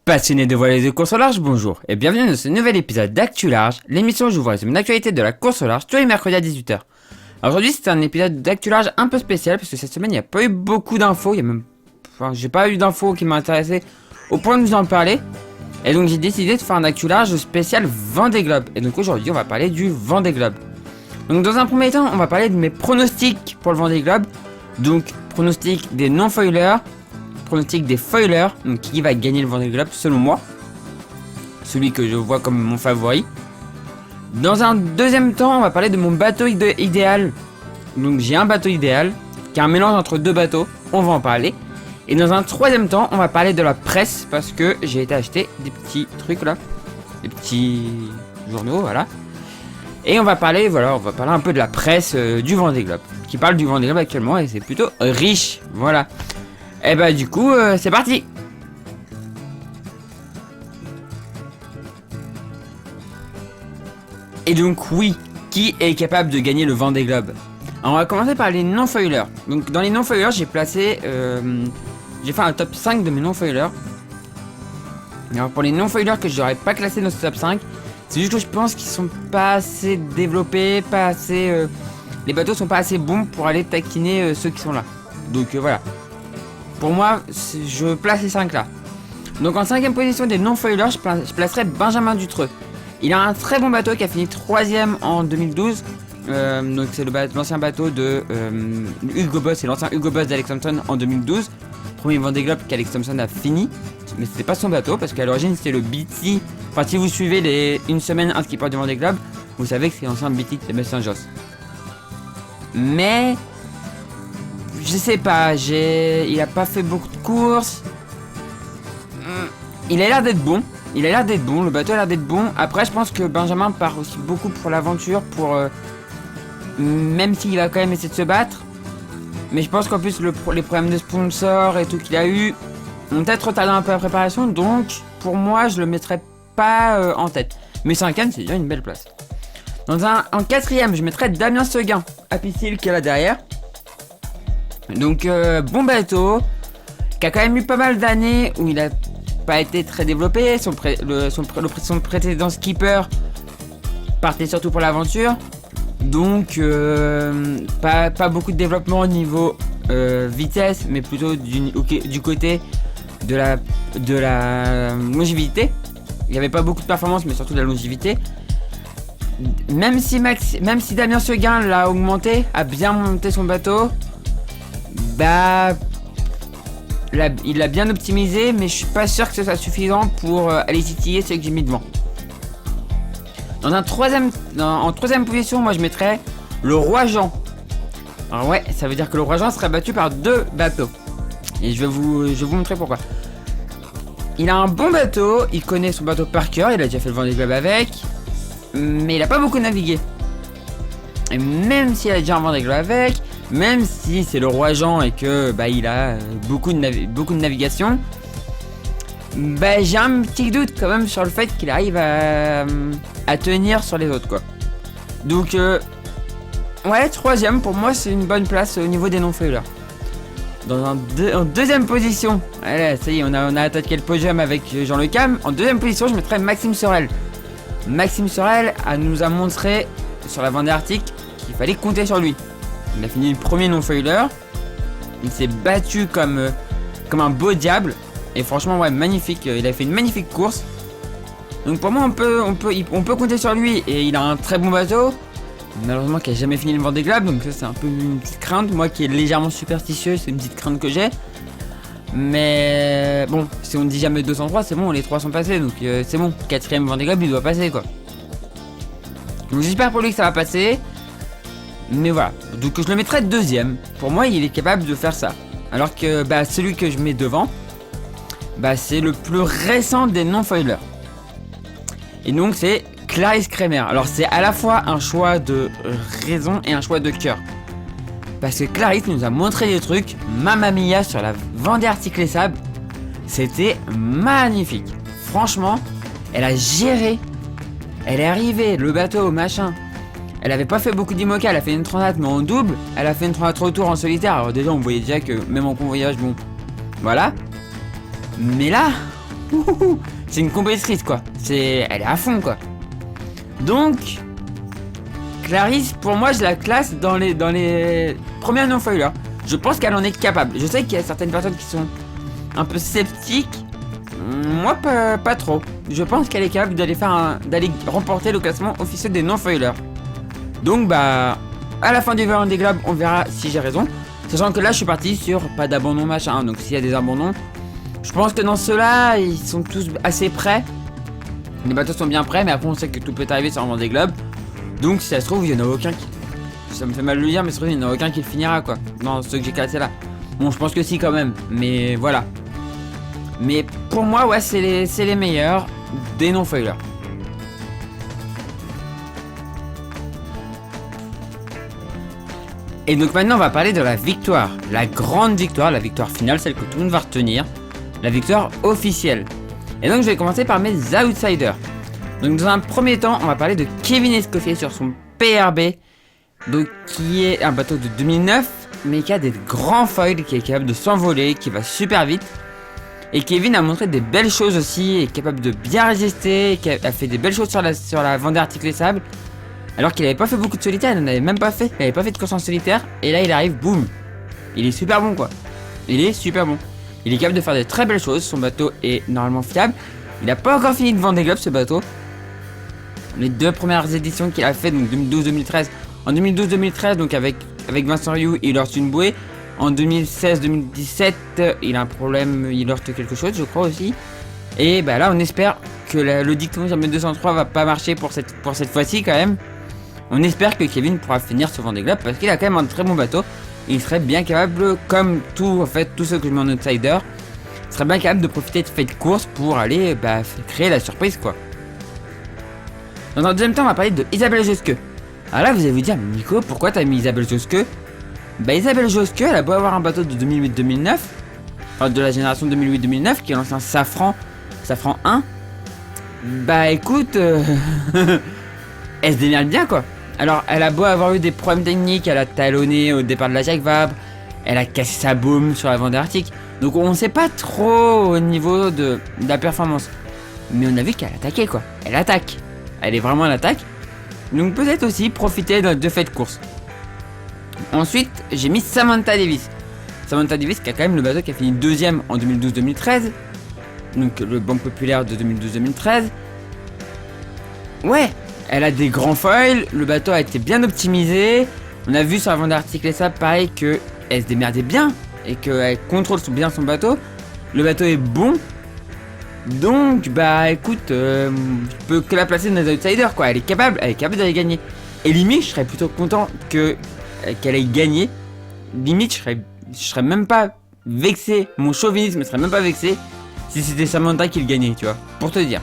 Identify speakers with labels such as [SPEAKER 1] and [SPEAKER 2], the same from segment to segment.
[SPEAKER 1] Passionnés de voile et de course au large, bonjour et bienvenue dans ce nouvel épisode d'Actu Large, l'émission où je vous résume l'actualité de la course au large tous les mercredis à 18h. Aujourd'hui c'est un épisode d'Actu Large un peu spécial parce que cette semaine il n'y a pas eu beaucoup d'infos, j'ai pas eu d'infos qui m'intéressaient au point de vous en parler. Et donc j'ai décidé de faire un Actu Large spécial Vendée Globe. Et donc aujourd'hui on va parler du Vendée Globe. Donc dans un premier temps on va parler de mes pronostics pour le Vendée Globe. Donc pronostics des non-foilers, pronostic des foilers, donc qui va gagner le Vendée Globe selon moi, celui que je vois comme mon favori. Dans un deuxième temps, on va parler de mon bateau idéal. Donc j'ai un bateau idéal qui est un mélange entre deux bateaux, on va en parler. Et dans un troisième temps, on va parler de la presse parce que j'ai été acheter des petits trucs là, des petits journaux, voilà. Et on va parler un peu de la presse du Vendée Globe, qui parle du Vendée Globe actuellement et c'est plutôt riche, voilà. Et bah du coup, c'est parti. Et donc oui, qui est capable de gagner le Vendée Globe? Alors, on va commencer par les non-foilers. Donc dans les non-foilers, j'ai fait un top 5 de mes non-foilers. Alors pour les non-foilers que j'aurais pas classé dans ce top 5, c'est juste que je pense qu'ils sont pas assez développés, pas assez... les bateaux sont pas assez bons pour aller taquiner ceux qui sont là. Donc voilà. Pour moi, je place les 5 là. Donc en 5ème position des non-foilers, je placerai Benjamin Dutreux. Il a un très bon bateau qui a fini 3ème en 2012. Donc c'est l'ancien bateau de Hugo Boss et l'ancien Hugo Boss d'Alex Thompson en 2012. Premier Vendée Globe qu'Alex Thompson a fini. Mais c'était pas son bateau parce qu'à l'origine c'était le BT. Enfin si vous suivez les une semaine un skipper du Vendée Globe, vous savez que c'est l'ancien BT de Sébastien Josse. Mais... je sais pas, il a pas fait beaucoup de courses. Il a l'air d'être bon. Le bateau a l'air d'être bon. Après, je pense que Benjamin part aussi beaucoup pour l'aventure, même s'il va quand même essayer de se battre. Mais je pense qu'en plus, les problèmes de sponsors et tout qu'il a eu ont peut-être retardé un peu la préparation. Donc, pour moi, je le mettrais pas en tête. Mais 5ème, c'est déjà une belle place. En 4ème, je mettrais Damien Seguin à Piscille qui est là derrière. Donc bon bateau, qui a quand même eu pas mal d'années où il a pas été très développé. Son précédent skipper partait surtout pour l'aventure. Donc pas beaucoup de développement au niveau vitesse, mais plutôt du côté de la longévité. Il n'y avait pas beaucoup de performance, mais surtout de la longévité. Même si Damien Seguin l'a augmenté, a bien monté son bateau, bah, il l'a bien optimisé, mais je suis pas sûr que ce soit suffisant pour aller titiller ceux que j'ai mis devant. En 3ème position, moi je mettrais le Roi Jean. Alors ouais, ça veut dire que le Roi Jean serait battu par 2 bateaux. Et je vais vous montrer pourquoi. Il a un bon bateau, il connaît son bateau par cœur, il a déjà fait le Vendée Globe avec, mais il a pas beaucoup navigué. Et même s'il a déjà un Vendée Globe avec, même si c'est le Roi Jean et que il a beaucoup de navigation, j'ai un petit doute quand même sur le fait qu'il arrive à tenir sur les autres quoi. Donc ouais, 3ème pour moi c'est une bonne place au niveau des non-foilers. En 2ème position, allez, ça y est, on a attaqué le podium avec Jean Le Cam. En 2ème position, je mettrais Maxime Sorel. Maxime Sorel nous a montré sur la Vendée Arctique qu'il fallait compter sur lui. Il a fini le premier non-foiler. Il s'est battu comme un beau diable. Et franchement, ouais, magnifique. Il a fait une magnifique course. Donc pour moi, on peut compter sur lui. Et il a un très bon bateau. Malheureusement, qui a jamais fini le Vendée Globe. Donc ça, c'est un peu une petite crainte. Moi qui est légèrement superstitieux, c'est une petite crainte que j'ai. Mais bon, si on ne dit jamais 203, c'est bon, les 3 sont passés. Donc c'est bon. 4ème Vendée Globe, il doit passer quoi. Donc j'espère pour lui que ça va passer. Mais voilà, donc je le mettrai 2ème. Pour moi, il est capable de faire ça. Alors que celui que je mets devant, c'est le plus récent des non-foilers. Et donc c'est Clarisse Kremer. Alors c'est à la fois un choix de raison et un choix de cœur. Parce que Clarisse nous a montré des trucs, Mamma Mia sur la Vendée Arctique Les Sables. C'était magnifique. Franchement, elle a géré. Elle est arrivée, le bateau, machin. Elle avait pas fait beaucoup d'IMOCA, elle a fait une transat mais en double. Elle a fait une transat retour en solitaire. Alors déjà on voyait déjà que même en convoyage, bon, voilà. Mais là, c'est une compétitrice quoi. Elle est à fond quoi. Donc, Clarisse, pour moi, je la classe dans les premières non-foilers. Je pense qu'elle en est capable. Je sais qu'il y a certaines personnes qui sont un peu sceptiques. Moi, pas trop. Je pense qu'elle est capable d'aller remporter le classement officiel des non-foilers. Donc, bah, à la fin du Vendée Globe, on verra si j'ai raison. Sachant que là, je suis parti sur pas d'abandon machin. Donc, s'il y a des abandons, je pense que dans ceux-là, ils sont tous assez prêts. Les bateaux sont bien prêts, mais après, on sait que tout peut arriver sur un Vendée Globe. Donc, si ça se trouve, il y en a aucun qui. Ça me fait mal de le dire, mais ça se trouve, il n'y en a aucun qui le finira quoi. Dans ceux que j'ai classés là. Bon, je pense que si quand même. Mais voilà. Mais pour moi, ouais, c'est les meilleurs des non-foilers. Et donc maintenant, on va parler de la victoire. La grande victoire, la victoire finale, celle que tout le monde va retenir. La victoire officielle. Et donc, je vais commencer par mes outsiders. Donc, dans un premier temps, on va parler de Kevin Escoffier sur son PRB. Donc, qui est un bateau de 2009, mais qui a des grands foils, qui est capable de s'envoler, qui va super vite. Et Kevin a montré des belles choses aussi, est capable de bien résister, qui a fait des belles choses sur la Vendée Arctique Les Sables. Alors qu'il n'avait pas fait beaucoup de solitaire, il n'en avait même pas fait, il n'avait pas fait de course en solitaire. Et là il arrive, boum. Il est super bon quoi. Il est super bon. Il est capable de faire des très belles choses, son bateau est normalement fiable. Il n'a pas encore fini de Vendée Globe ce bateau. Les deux premières éditions qu'il a fait, donc 2012-2013. En 2012-2013, donc avec Vincent Rioux, il heurte une bouée. En 2016-2017, il a un problème, il heurte quelque chose, je crois aussi. Et bah là, on espère que le dicton sur 203 va pas marcher pour cette fois-ci quand même. On espère que Kevin pourra finir ce Vendée Globe parce qu'il a quand même un très bon bateau. Il serait bien capable, comme tous ceux que je mets en outsider, serait bien capable de profiter de faits de course pour aller créer la surprise quoi. Dans un deuxième temps, on va parler de Isabelle Josque. Alors là, vous allez vous dire, Nico, pourquoi t'as mis Isabelle Josque? Bah Isabelle Josque, elle a beau avoir un bateau de 2008-2009, enfin de la génération 2008-2009, qui est l'ancien Safran 1. Bah écoute, elle se démerde bien quoi. Alors elle a beau avoir eu des problèmes techniques, elle a talonné au départ de la Jacques Vabre, elle a cassé sa baume sur la Vendée Arctique, donc on sait pas trop au niveau de la performance. Mais on a vu qu'elle attaquait quoi, elle attaque, elle est vraiment en attaque, donc peut-être aussi profiter de faits de course. Ensuite, j'ai mis Samantha Davis. Samantha Davis qui a quand même le bateau qui a fini deuxième en 2012-2013. Donc le banc populaire de 2012-2013. Ouais, elle a des grands foils, le bateau a été bien optimisé. On a vu sur la Vendée Arctique Les Sables pareil qu'elle se démerdait bien et qu'elle contrôle bien son bateau. Le bateau est bon. Donc bah écoute, je peux que la placer dans les outsiders quoi. Elle est capable d'aller gagner. Et limite, je serais plutôt content qu'elle ait gagné. Limite, je serais même pas vexé. Mon chauvinisme ne serait même pas vexé si c'était Samantha qui le gagnait, tu vois. Pour te dire.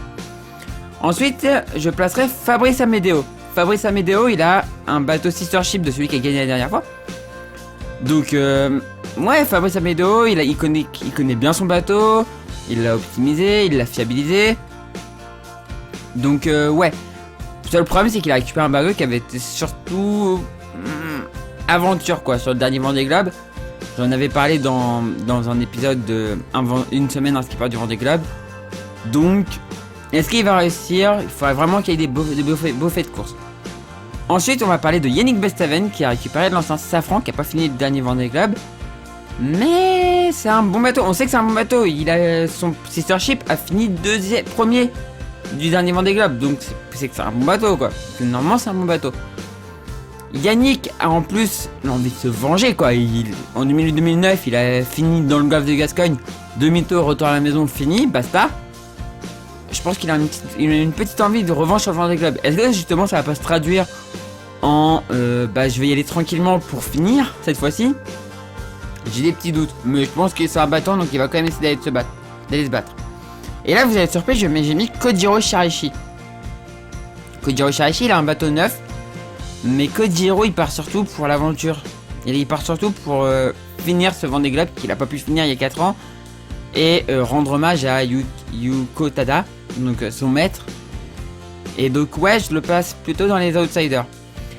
[SPEAKER 1] Ensuite, je placerai Fabrice Amedeo. Fabrice Amedeo, il a un bateau sister ship de celui qui a gagné la dernière fois. Donc, ouais, Fabrice Amedeo, il connaît bien son bateau. Il l'a optimisé, il l'a fiabilisé. Donc, ouais. Le seul problème, c'est qu'il a récupéré un bateau qui avait été surtout aventure quoi sur le dernier Vendée Globe. J'en avais parlé dans un épisode de une semaine en skipper du Vendée Globe. Donc est-ce qu'il va réussir? Il faudrait vraiment qu'il y ait des beaux faits de course. Ensuite on va parler de Yannick Bestaven qui a récupéré de l'ancien Safran, qui a pas fini le dernier Vendée Globe. Mais c'est un bon bateau, on sait que c'est un bon bateau. Son sister ship a fini premier du dernier Vendée Globe. Donc c'est que c'est un bon bateau quoi. Normalement c'est un bon bateau. Yannick a en plus l'envie de se venger quoi. En 2008-2009, il a fini dans le golfe de Gascogne. Demi-tour, retour à la maison, fini, basta. Je pense qu'il a une petite envie de revanche sur le Vendée Globe. Est-ce que justement ça va pas se traduire en je vais y aller tranquillement pour finir cette fois-ci? J'ai des petits doutes, mais je pense que c'est un battant, donc il va quand même essayer d'aller se battre. Et là vous allez être surpris, j'ai mis Kojiro Shiraishi. Kojiro Shiraishi, il a un bateau neuf. Mais Kojiro il part surtout pour l'aventure. Il part surtout pour finir ce Vendée Globe qu'il a pas pu finir il y a 4 ans. Et rendre hommage à Yuko Tada, donc son maître. Et donc ouais, je le place plutôt dans les outsiders.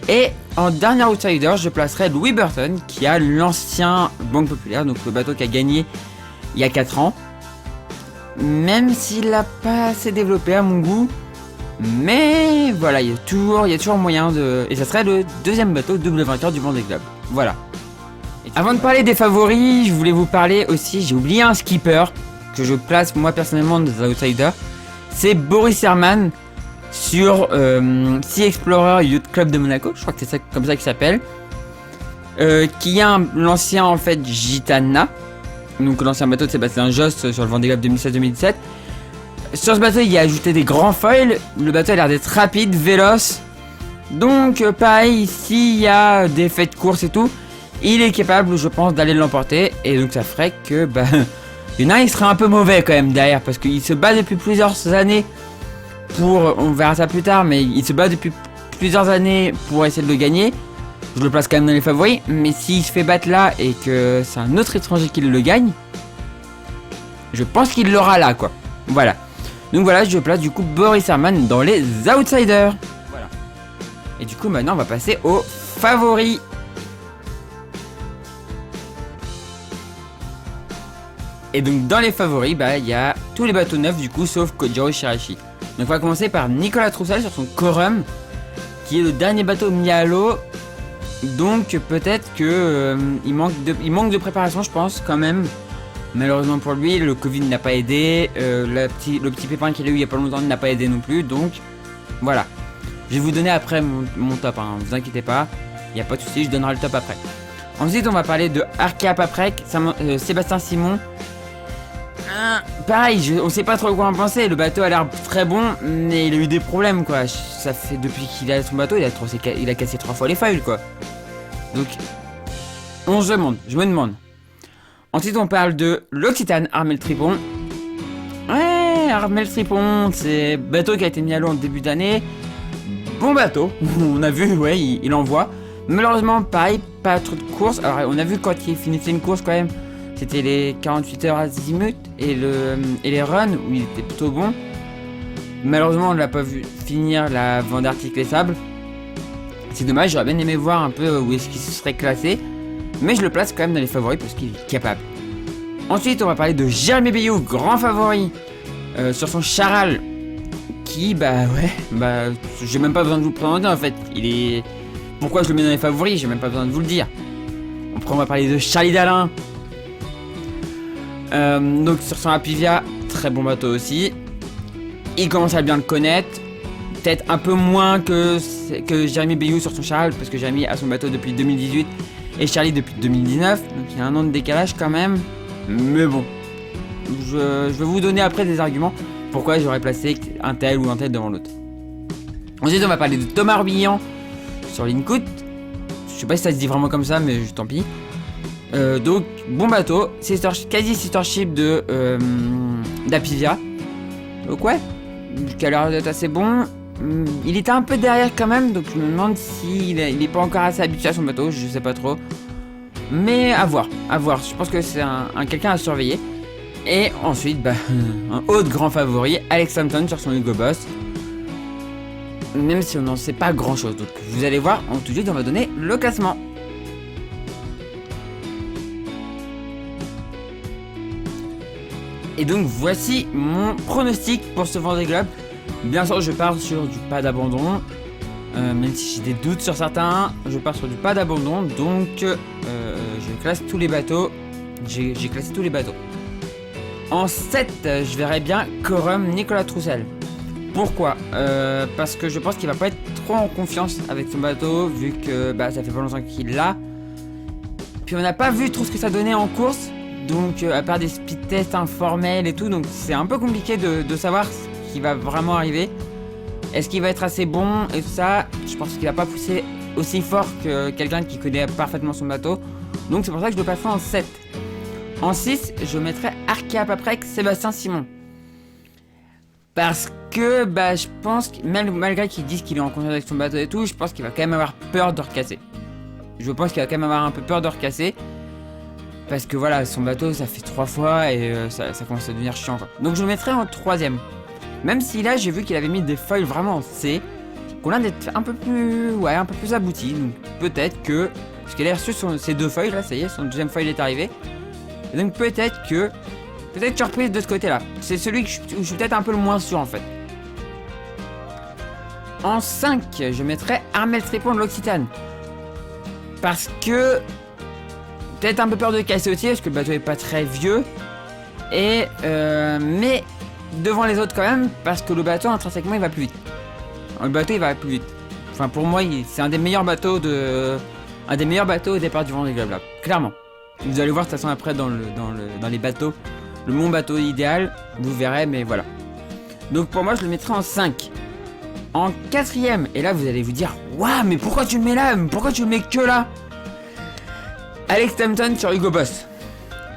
[SPEAKER 1] Et en dernier outsider, je placerai Louis Burton, qui a l'ancien Banque Populaire, donc le bateau qui a gagné il y a 4 ans. même s'il l'a pas assez développé à mon goût. Mais voilà, il y a toujours moyen de... Et ça serait le deuxième bateau double vainqueur du Vendée Globe. Voilà. Avant de parler des favoris, je voulais vous parler aussi, j'ai oublié un skipper que je place moi personnellement dans les outsiders. C'est Boris Herman sur Sea Explorer Yacht Club de Monaco, je crois que c'est comme ça qu'il s'appelle. Qui a l'ancien en fait Gitana, donc l'ancien bateau de Sébastien Josse sur le Vendée Globe 2016-2017. Sur ce bateau, il a ajouté des grands foils. Le bateau a l'air d'être rapide, véloce. Donc, pareil, s'il y a des faits de course et tout, il est capable, je pense, d'aller l'emporter. Et donc, ça ferait que, bah, il y en a un, il serait un peu mauvais quand même derrière. Parce qu'il se bat depuis plusieurs années pour. On verra ça plus tard, mais il se bat depuis plusieurs années pour essayer de le gagner. Je le place quand même dans les favoris. Mais s'il se fait battre là et que c'est un autre étranger qui le gagne, je pense qu'il l'aura là, quoi. Voilà. Donc voilà, je place du coup Boris Herman dans les outsiders. Voilà. Et du coup maintenant on va passer aux favoris. Et donc dans les favoris, bah il y a tous les bateaux neufs du coup sauf Kojiro Shirashi. Donc on va commencer par Nicolas Troussel sur son Corum, qui est le dernier bateau mis à l'eau. Donc peut-être que il manque de préparation, je pense quand même. Malheureusement pour lui, le Covid n'a pas aidé, le petit pépin qu'il a eu il y a pas longtemps n'a pas aidé non plus, donc voilà. Je vais vous donner après mon top, hein, vous inquiétez pas, il n'y a pas de souci, je donnerai le top après. Ensuite on va parler de Arkea Paprec, Sébastien Simon. Pareil, on sait pas trop quoi en penser, le bateau a l'air très bon, mais il a eu des problèmes quoi. Ça fait depuis qu'il a son bateau, il a cassé 3 fois les foils quoi. Donc, je me demande. Ensuite, on parle de l'Occitane Armel Tripon. Ouais, Armel Tripon, c'est bateau qui a été mis à l'eau en début d'année. Bon bateau, on a vu, ouais, il envoie. Malheureusement, pareil, pas trop de courses. Alors, on a vu quand il finissait une course quand même, c'était les 48 heures azimut et les runs où il était plutôt bon. Malheureusement, on ne l'a pas vu finir la Vendée Arctique Les Sables. C'est dommage, j'aurais bien aimé voir un peu où est-ce qu'il se serait classé. Mais je le place quand même dans les favoris parce qu'il est capable. Ensuite, on va parler de Jérémy Bayou, grand favori, sur son Charal. Qui, j'ai même pas besoin de vous le présenter en fait. Pourquoi je le mets dans les favoris, j'ai même pas besoin de vous le dire. Après, on va parler de Charlie Dalin. Donc, sur son Apivia, très bon bateau aussi. Il commence à bien le connaître. Peut-être un peu moins que Jérémy Bayou sur son Charal, parce que Jérémy a son bateau depuis 2018. Et Charlie depuis 2019, donc il y a un an de décalage quand même. Mais bon, je vais vous donner après des arguments pourquoi j'aurais placé un tel ou un tel devant l'autre. Ensuite, on va parler de Thomas Orbillan sur l'Incout. Je sais pas si ça se dit vraiment comme ça, mais tant pis. Donc, bon bateau, quasi sister ship d'Apivia. Donc ouais, qui a l'air d'être assez bon. Il était un peu derrière quand même, donc je me demande s'il est pas encore assez habitué à son bateau, je sais pas trop. Mais à voir, je pense que c'est quelqu'un à surveiller. Et ensuite, un autre grand favori, Alex Hampton sur son Hugo Boss. Même si on n'en sait pas grand chose, donc vous allez voir, tout de suite on va donner le classement. Et donc voici mon pronostic pour ce Vendée Globe. Bien sûr, je pars sur du pas d'abandon. Même si j'ai des doutes sur certains, je pars sur du pas d'abandon. Donc, je classe tous les bateaux. J'ai classé tous les bateaux. En 7, je verrai bien Corum Nicolas Troussel. Pourquoi parce que je pense qu'il va pas être trop en confiance avec son bateau, vu que ça fait pas longtemps qu'il l'a. Puis on n'a pas vu trop ce que ça donnait en course. Donc, à part des speed tests informels et tout, donc c'est un peu compliqué de savoir ce qui va vraiment arriver. Est-ce qu'il va être assez bon et tout ça? Je pense qu'il va pas pousser aussi fort que quelqu'un qui connaît parfaitement son bateau. Donc c'est pour ça que je le passe en 7. En 6, je mettrai Arkea Paprec Sébastien Simon. Parce que je pense que malgré qu'ils disent qu'il est en confiance avec son bateau et tout, je pense qu'il va quand même avoir peur de recasser. Je pense qu'il va quand même avoir un peu peur de recasser. Parce que voilà, son bateau ça fait 3 fois et ça commence à devenir chiant quoi. Donc je le mettrai en 3ème. Même si là j'ai vu qu'il avait mis des foils vraiment en C, qu'on a d'être un peu plus abouti. Donc peut-être que, parce qu'il a reçu ses 2 foils là, ça y est, son deuxième foil est arrivé. Et donc peut-être que peut-être surprise de ce côté-là. C'est celui où je suis peut-être un peu le moins sûr en fait. En 5, je mettrais Armel Tripon de l'Occitane. Parce que... peut-être un peu peur de casser aussi, parce que le bateau est pas très vieux. Et mais devant les autres quand même, parce que le bateau intrinsèquement il va plus vite. Le bateau il va plus vite. Enfin pour moi c'est un des meilleurs bateaux au départ du Vendée Globe là, clairement. Vous allez voir de toute façon après dans les bateaux, mon bateau idéal, vous verrez, mais voilà. Donc pour moi je le mettrai en 5. En 4ème, et là vous allez vous dire, waouh mais pourquoi tu le mets là? Pourquoi tu le mets que là? Alex Tempton sur Hugo Boss.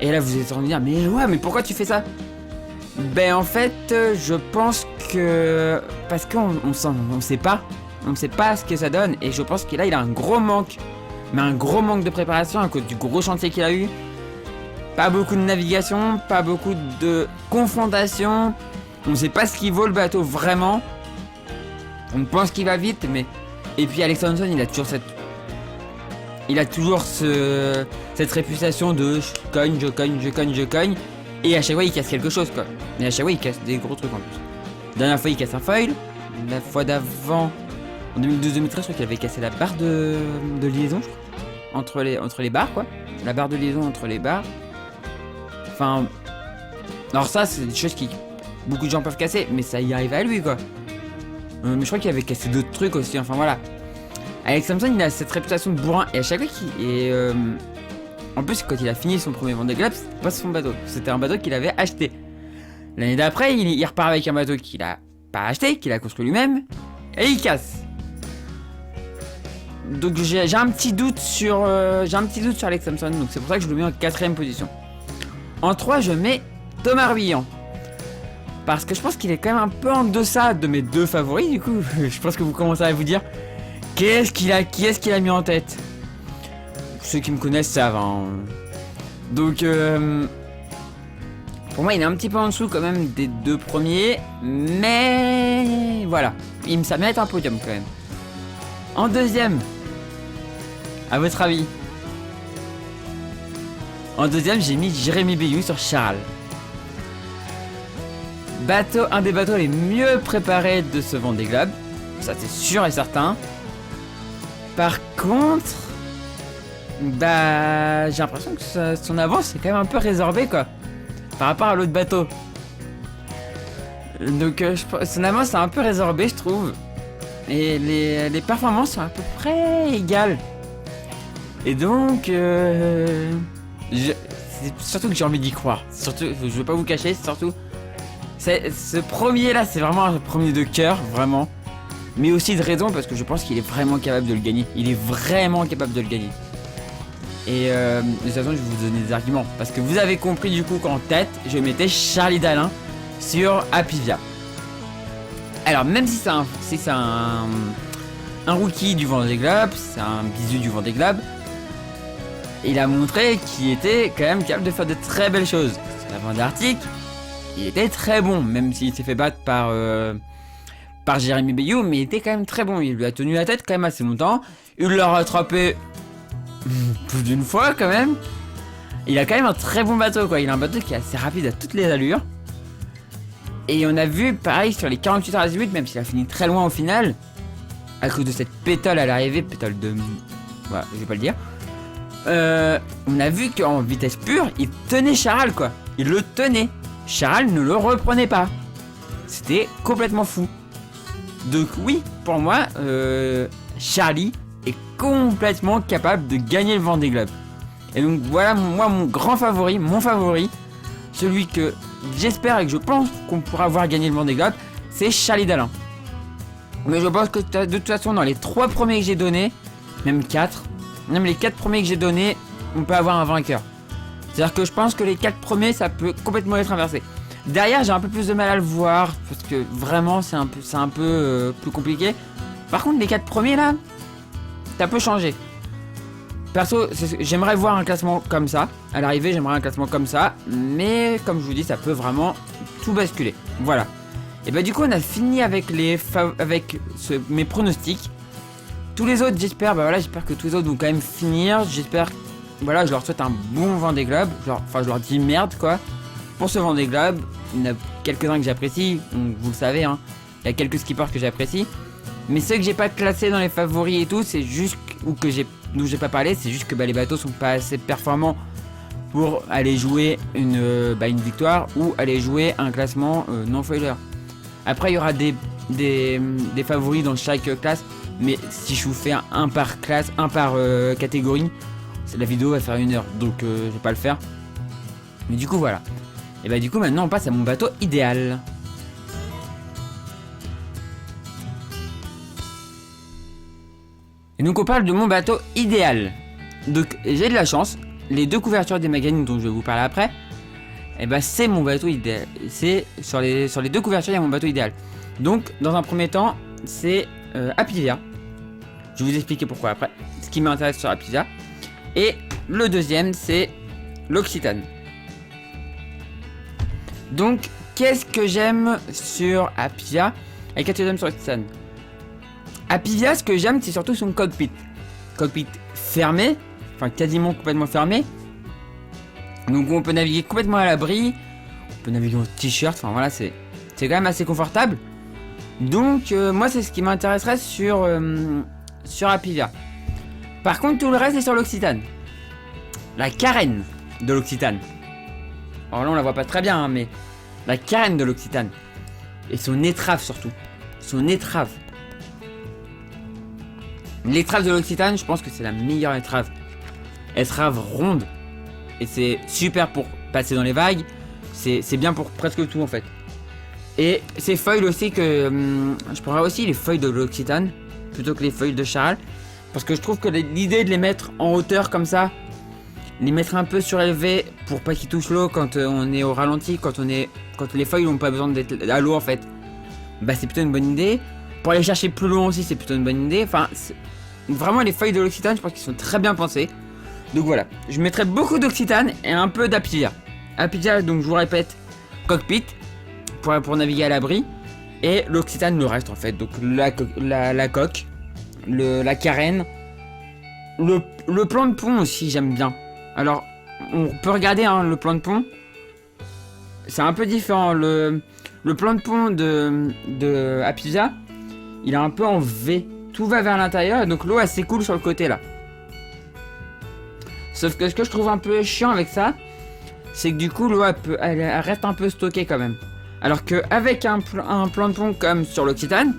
[SPEAKER 1] Et là vous êtes en train de dire, mais ouais mais pourquoi tu fais ça? Ben en fait je pense que... parce qu'on sait pas ce que ça donne. Et je pense que là il a un gros manque. Mais un gros manque de préparation à cause du gros chantier qu'il a eu. Pas beaucoup de navigation, pas beaucoup de confrontation. On sait pas ce qu'il vaut le bateau vraiment. On pense qu'il va vite, mais... Et puis Alex Thompson, il a toujours cette réputation de je cogne. Et à chaque fois, il casse quelque chose, quoi. Et à chaque fois, il casse des gros trucs en plus. La dernière fois, il casse un foil. La fois d'avant, en 2012-2013, je crois qu'il avait cassé la barre de liaison, je crois. Entre les barres, quoi. La barre de liaison entre les barres. Enfin... Alors ça, c'est des choses qui... beaucoup de gens peuvent casser, mais ça y arrive à lui, quoi. Mais je crois qu'il avait cassé d'autres trucs aussi, enfin voilà. Alex Thompson, il a cette réputation de bourrin, et à chaque fois en plus, quand il a fini son premier Vendée Globe, c'était pas son bateau, c'était un bateau qu'il avait acheté. L'année d'après, il repart avec un bateau qu'il a pas acheté, qu'il a construit lui-même, et il casse. Donc j'ai un petit doute sur Alex Thompson, donc c'est pour ça que je le mets en 4ème position. En 3, je mets Thomas Ruyant. Parce que je pense qu'il est quand même un peu en deçà de mes 2 favoris, du coup, je pense que vous commencez à vous dire qui est-ce qu'il a mis en tête. Ceux qui me connaissent savent, hein. Donc, pour moi, il est un petit peu en dessous quand même des 2 premiers, mais voilà, ça mérite un podium quand même. En 2ème, à votre avis? En 2ème, j'ai mis Jérémy Bayou sur Charal. Un des bateaux les mieux préparés de ce Vendée Globe, ça c'est sûr et certain. Par contre, bah j'ai l'impression que son avance est quand même un peu résorbée, quoi, par rapport à l'autre bateau. Donc son avance est un peu résorbée, je trouve. Et les performances sont à peu près égales. Et donc c'est surtout que j'ai envie d'y croire. Surtout, je veux pas vous cacher, surtout ce premier là, c'est vraiment un premier de cœur, vraiment. Mais aussi de raison, parce que je pense qu'il est vraiment capable de le gagner. Il est vraiment capable de le gagner. Et de toute façon, je vais vous donner des arguments. Parce que vous avez compris du coup qu'en tête, je mettais Charlie Dalin sur Apivia. Alors même si c'est un rookie du Vendée Globe, c'est un bisu du Vendée Globe, il a montré qu'il était quand même capable de faire de très belles choses. C'est la Vendée Arctique. Il était très bon, même s'il s'est fait battre par Jérémy Bayou, mais il était quand même très bon. Il lui a tenu la tête quand même assez longtemps. Il l'a rattrapé plus d'une fois quand même. Il a quand même un très bon bateau, quoi. Il a un bateau qui est assez rapide à toutes les allures. Et on a vu pareil sur les 48 heures azimut, même s'il a fini très loin au final, à cause de cette pétole à l'arrivée, pétole de... voilà, je vais pas le dire. On a vu qu'en vitesse pure, il tenait Charal, quoi. Il le tenait. Charal ne le reprenait pas. C'était complètement fou. Donc oui, pour moi, Charlie est complètement capable de gagner le Vendée Globe. Et donc voilà, moi, mon favori, celui que j'espère et que je pense qu'on pourra voir gagner le Vendée Globe, c'est Charlie Dalin. Mais je pense que de toute façon, dans les 3 premiers que j'ai donnés, même 4, même les 4 premiers que j'ai donnés, on peut avoir un vainqueur. C'est-à-dire que je pense que les 4 premiers, ça peut complètement être inversé. Derrière, j'ai un peu plus de mal à le voir, parce que vraiment, c'est un peu plus compliqué. Par contre, les 4 premiers, là, ça peut changer. Perso, j'aimerais voir un classement comme ça. À l'arrivée, j'aimerais un classement comme ça. Mais, comme je vous dis, ça peut vraiment tout basculer. Voilà. Et bah du coup, on a fini avec mes pronostics. Tous les autres, j'espère que tous les autres vont quand même finir. J'espère, voilà, je leur souhaite un bon Vendée Globe. Enfin, je leur dis merde, quoi. pour ce Vendée Globe, il y en a quelques-uns que j'apprécie, vous le savez, hein. Il y a quelques skippers que j'apprécie. Mais ceux que j'ai pas classés dans les favoris et tout, c'est juste, ou que dont j'ai pas parlé, c'est juste que les bateaux sont pas assez performants pour aller jouer une victoire ou aller jouer un classement non foiler. Après il y aura des favoris dans chaque classe, mais si je vous fais un par classe, un par catégorie, la vidéo va faire 1 heure, donc je vais pas le faire. Mais du coup voilà. Et du coup maintenant on passe à mon bateau idéal. Et donc on parle de mon bateau idéal. Donc j'ai de la chance, les 2 couvertures des magazines dont je vais vous parler après, c'est mon bateau idéal. C'est sur les 2 couvertures il y a mon bateau idéal. Donc dans un premier temps c'est Apivia. Je vais vous expliquer pourquoi après, ce qui m'intéresse sur Apivia. Et le deuxième c'est l'Occitane. Donc qu'est-ce que j'aime sur Apivia et qu'est-ce que j'aime sur l'Occitane? Apivia, ce que j'aime, c'est surtout son cockpit. Cockpit fermé, enfin quasiment complètement fermé. Donc on peut naviguer complètement à l'abri. On peut naviguer en t-shirt, enfin voilà, c'est quand même assez confortable. Donc moi, c'est ce qui m'intéresserait sur Apivia. Par contre, tout le reste est sur l'Occitane. La carène de l'Occitane. Alors là, on la voit pas très bien, hein, mais la carène de l'Occitane. Et son étrave surtout. Son étrave. L'étrave de l'Occitane, je pense que c'est la meilleure étrave. Étrave ronde. Et c'est super pour passer dans les vagues. C'est bien pour presque tout en fait. Et ces feuilles aussi que... je prendrais aussi les feuilles de l'Occitane plutôt que les feuilles de Charal. Parce que je trouve que l'idée de les mettre en hauteur comme ça, les mettre un peu surélevés pour pas qu'ils touchent l'eau quand on est au ralenti, quand les feuilles n'ont pas besoin d'être à l'eau en fait, c'est plutôt une bonne idée. Pour aller chercher plus loin aussi, c'est plutôt une bonne idée. Enfin, vraiment les feuilles de l'Occitane, je pense qu'ils sont très bien pensés. Donc voilà, je mettrai beaucoup d'Occitane et un peu d'Apivia. Apivia, donc je vous répète, cockpit pour naviguer à l'abri. Et l'Occitane, le reste en fait. Donc la coque, la carène, le plan de pont aussi, j'aime bien. Alors, on peut regarder hein, le plan de pont. C'est un peu différent. Le plan de pont de Apivia, il est un peu en V. Tout va vers l'intérieur, donc l'eau elle s'écoule sur le côté là. Sauf que ce que je trouve un peu chiant avec ça, c'est que du coup l'eau elle reste un peu stockée quand même. Alors qu'avec un plan de pont comme sur l'Occitane,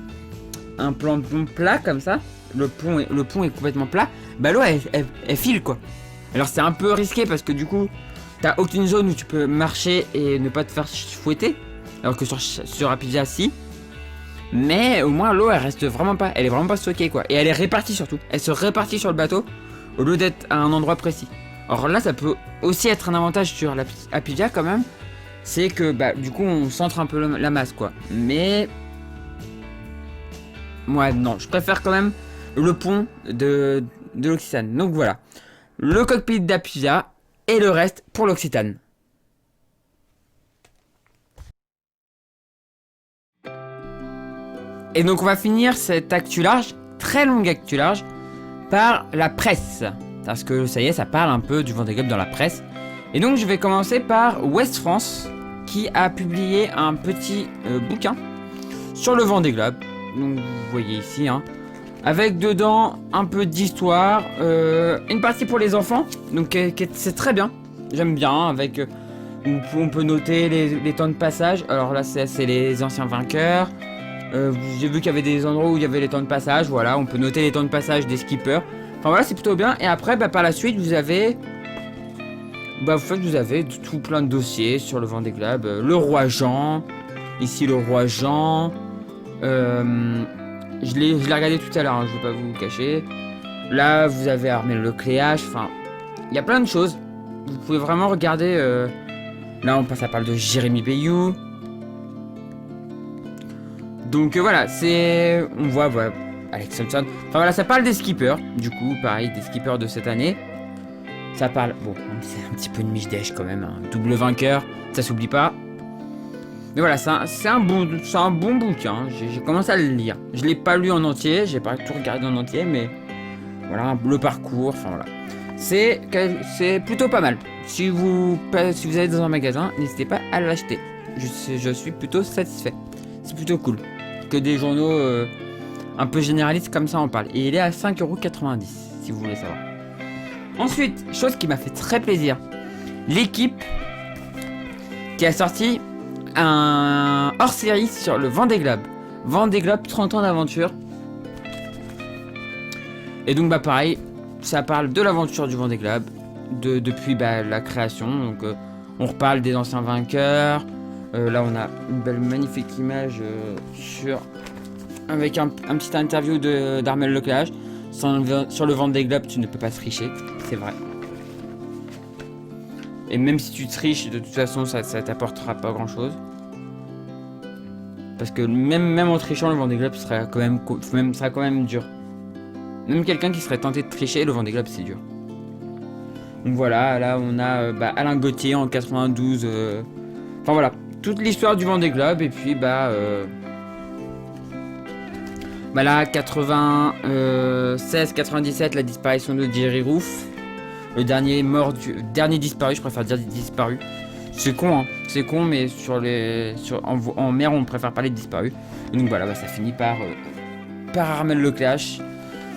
[SPEAKER 1] un plan de pont plat comme ça, le pont est complètement plat, l'eau elle file quoi. Alors c'est un peu risqué parce que du coup t'as aucune zone où tu peux marcher et ne pas te faire fouetter. Alors que sur Apivia si. Mais au moins l'eau elle reste vraiment pas, elle est vraiment pas stockée quoi. Et elle est répartie surtout, elle se répartit sur le bateau au lieu d'être à un endroit précis. Alors là ça peut aussi être un avantage sur l'Apivia quand même. C'est que du coup on centre un peu la masse quoi. Mais moi non, je préfère quand même le pont de l'Occitane. Donc voilà, le cockpit d'Apivia et le reste pour l'Occitane. Et donc on va finir cette actu large, très longue actu large, par la presse. Parce que ça y est, ça parle un peu du Vendée Globe dans la presse. Et donc je vais commencer par Ouest France, qui a publié un petit bouquin sur le Vendée Globe. Donc vous voyez ici, hein, avec dedans un peu d'histoire, une partie pour les enfants, donc c'est très bien. J'aime bien, avec on peut noter les temps de passage. Alors là c'est les anciens vainqueurs. J'ai vu qu'il y avait des endroits où il y avait les temps de passage, voilà, on peut noter les temps de passage des skippers. Enfin voilà, c'est plutôt bien. Et après, par la suite, vous avez... vous avez tout plein de dossiers sur le Vendée Globe. Le Roi Jean, ici le Roi Jean. Je l'ai regardé tout à l'heure, hein, je vais pas vous cacher. Là, vous avez Armel Lecléache, enfin... Il y a plein de choses. Vous pouvez vraiment regarder... Là, ça parle de Jérémy Bayou. Donc voilà, on voit Alex Thompson. Enfin voilà, ça parle des skippers. Du coup, pareil, des skippers de cette année. Ça parle... Bon, c'est un petit peu une miche d'èche quand même. Hein. Double vainqueur, ça s'oublie pas. Mais voilà, c'est un bon bouquin. J'ai commencé à le lire. Je l'ai pas lu en entier, j'ai pas tout regardé en entier, mais... Voilà, le parcours, enfin voilà. C'est plutôt pas mal. si vous allez dans un magasin, n'hésitez pas à l'acheter. Je suis plutôt satisfait. C'est plutôt cool. Que des journaux un peu généralistes comme ça en parlent. Et il est à 5,90 € si vous voulez savoir. Ensuite, chose qui m'a fait très plaisir. L'équipe qui a sorti un hors-série sur le Vendée Globe. Vendée Globe 30 ans d'aventure. Et donc bah pareil, ça parle de l'aventure du Vendée Globe depuis la création. Donc on reparle des anciens vainqueurs. Là on a une belle magnifique image avec un petit interview d'Armel Lecléache. Sur le Vendée Globe tu ne peux pas tricher, c'est vrai. Et même si tu triches, de toute façon ça t'apportera pas grand chose. Parce que même en trichant, le Vendée Globe sera quand même dur. Même quelqu'un qui serait tenté de tricher, le Vendée Globe c'est dur. Donc voilà, là on a Alain Gauthier en 92. Enfin voilà, toute l'histoire du Vendée Globe. Et puis là 96-97, la disparition de Jerry Roof. Le dernier disparu, je préfère dire disparu. C'est con, hein. C'est con, mais en mer, on préfère parler de disparu. Et donc voilà, ça finit par Armel Lecléache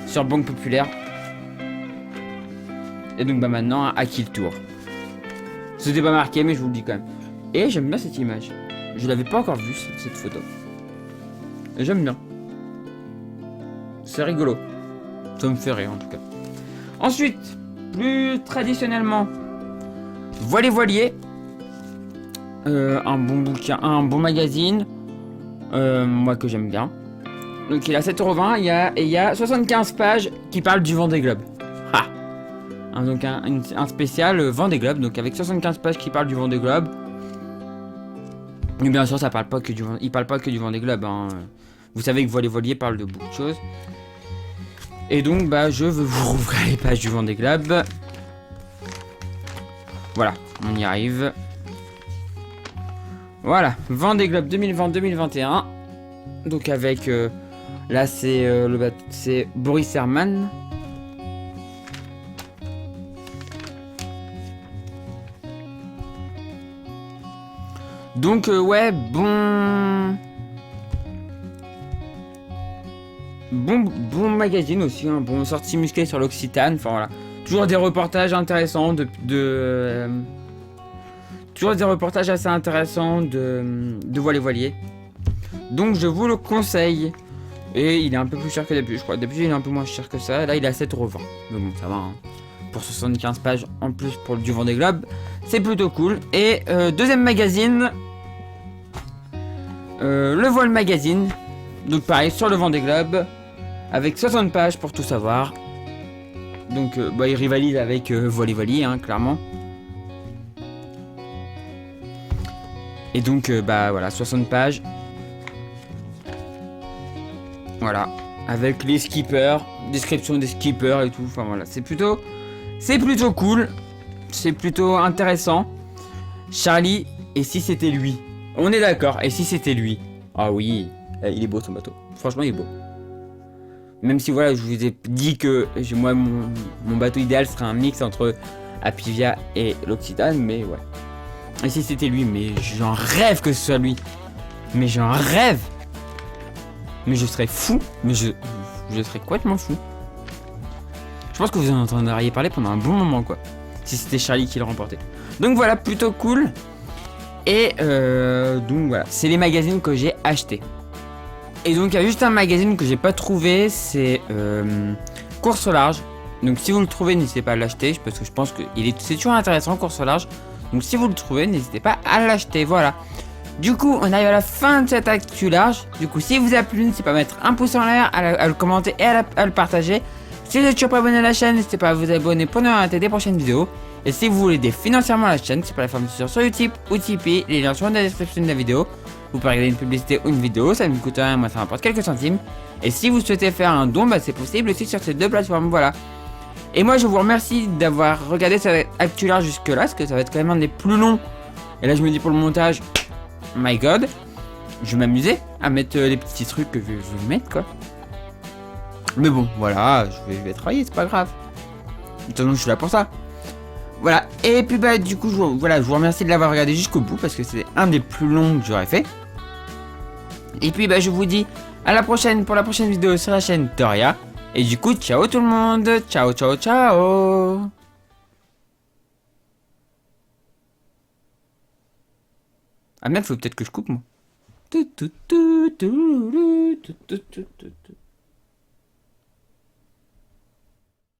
[SPEAKER 1] sur Banque Populaire. Et donc maintenant, à qui le tour? C'était pas marqué, mais je vous le dis quand même. Et j'aime bien cette image. Je l'avais pas encore vue, cette photo. Et j'aime bien. C'est rigolo. Ça me fait rire en tout cas. Ensuite, plus traditionnellement, Voilier. Un bon bouquin, un bon magazine. Moi que j'aime bien. Donc il a 7,20 €. Il y a 75 pages qui parlent du Vendée Globe. Ha! Donc un spécial Vendée Globe. Donc avec 75 pages qui parlent du Vendée Globe. Mais bien sûr, il parle pas que du Vendée Globe. Hein. Vous savez que Voilier parle de beaucoup de choses. Et donc je veux vous rouvrir les pages du Vendée Globe. Voilà, on y arrive. Voilà, Vendée Globe 2020-2021. Donc avec là c'est Boris Herman. Donc ouais, bon magazine aussi, hein, bon sortie musclée sur l'Occitane. Enfin voilà, toujours des reportages intéressants toujours des reportages assez intéressants de Voilier. Donc je vous le conseille. Et il est un peu plus cher que d'habitude, je crois. D'habitude il est un peu moins cher que ça. Là il est à 7,20 €. Mais bon, ça va. Hein. Pour 75 pages en plus pour du Vendée Globe, c'est plutôt cool. Et deuxième magazine, le Voile Magazine. Donc pareil, sur le Vendée Globe. Avec 60 pages pour tout savoir. Donc il rivalise avec Voilier, hein, clairement. Et donc voilà, 60 pages. Voilà, avec les skippers, description des skippers et tout. Enfin voilà, c'est plutôt cool. C'est plutôt intéressant. Charlie, et si c'était lui? On est d'accord, et si c'était lui? Ah oui, il est beau son bateau. Franchement, il est beau. Même si voilà, je vous ai dit que moi mon bateau idéal serait un mix entre Apivia et l'Occitane, mais ouais. Et si c'était lui? Mais j'en rêve que ce soit lui. Mais j'en rêve. Mais je serais fou. Mais je serais complètement fou. Je pense que vous en entendriez parler pendant un bon moment, quoi. Si c'était Charlie qui le remportait. Donc voilà, plutôt cool. Et donc voilà, c'est les magazines que j'ai achetés. Et donc il y a juste un magazine que j'ai pas trouvé, c'est Course au large. Donc si vous le trouvez, n'hésitez pas à l'acheter, parce que je pense que c'est toujours intéressant, Course au large. Donc si vous le trouvez, n'hésitez pas à l'acheter, voilà. Du coup, on arrive à la fin de cette actu large. Du coup, si vous a plu, n'hésitez pas à mettre un pouce en l'air, à le commenter et à le partager. Si vous êtes toujours pas abonné à la chaîne, n'hésitez pas à vous abonner pour ne rien rater des prochaines vidéos. Et si vous voulez aider financièrement la chaîne, c'est pas la forme sur YouTube ou Tipeee, les liens sont dans la description de la vidéo. Vous pouvez regarder une publicité ou une vidéo, ça ne me coûte rien, moi ça m'apporte quelques centimes. Et si vous souhaitez faire un don, c'est possible aussi sur ces deux plateformes, voilà. Et moi je vous remercie d'avoir regardé cette actu large jusque là, parce que ça va être quand même un des plus longs. Et là je me dis pour le montage, my god, je vais m'amuser à mettre les petits trucs que je vais mettre, quoi. Mais bon, voilà, je vais travailler, c'est pas grave. De toute façon, je suis là pour ça. Voilà, et puis bah du coup, voilà, je vous remercie de l'avoir regardé jusqu'au bout, parce que c'est un des plus longs que j'aurais fait. Et puis bah je vous dis à la prochaine pour la prochaine vidéo sur la chaîne Doria. Et du coup, ciao tout le monde, ciao ciao ciao. Ah merde, faut peut-être que je coupe moi.